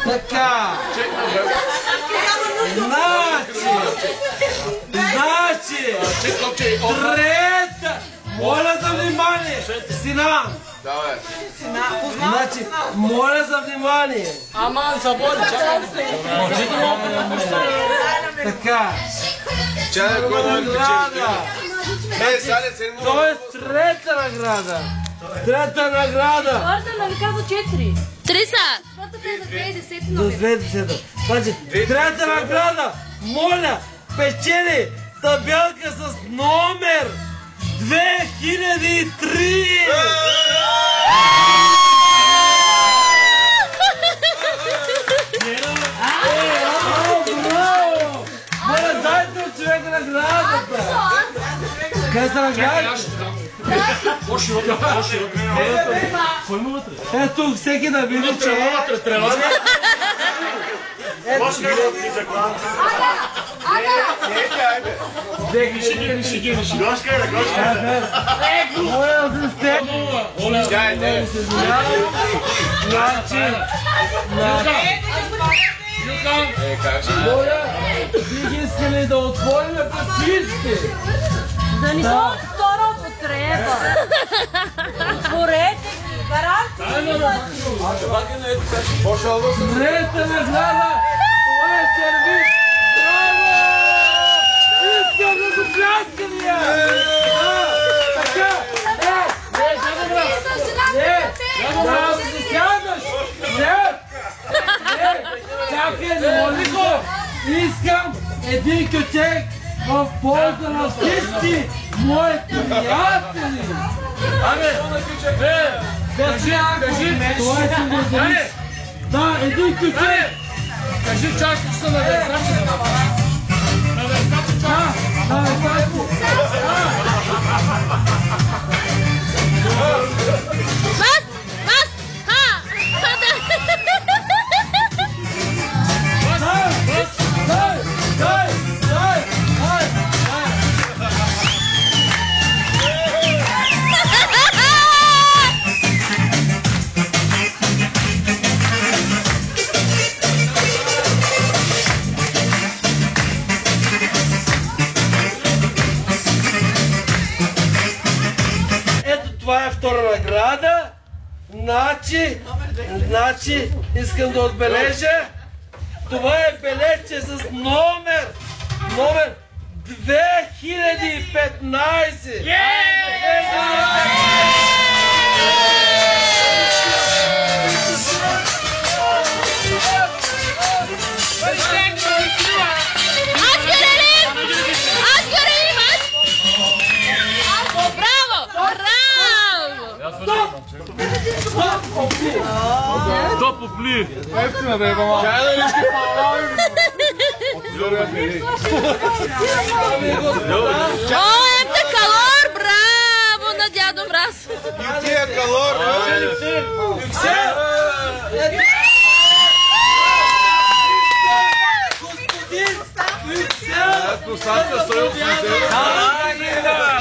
Така. Значи, трета. Моля за внимание. Синан. Значи, моля за внимание. Аман, забори, чакай. Така. Награда. То е трета награда. Трета награда. Орден да ви казва 4. 3 са. Защото те за 2010 До 2010. Значи, трета награда. Моля, печели табелка с номер 2003. Браво! Моля, дайте от човека наградата. Къде са наградите? Ето, всеки да види, че е... Моля да сте... Моля, бих искали да отворим всички. Да ни са втора употреба. Отворете ги. Гаранция. Трета награда. Това е сервис. Браво! Искам да го пляскания! Така! Да се сядаш! Чакай, не може го! Искам един кючек в полза на всички мои приятели! Кажи, това е символизъм. Да, един кючек! Кажи чашката на Версаче. На Версаче чашка. На Версаче. Бас! Бас! Ха! Ето това е втора награда. Значи, искам да отбележа. Това е бележче с номер 2015. Aç görelim! Aç göreyim aç! Bravo! Bravo! Стоп, попли! О, ето калор! Браво на дядо Мраз! Господин Юксел!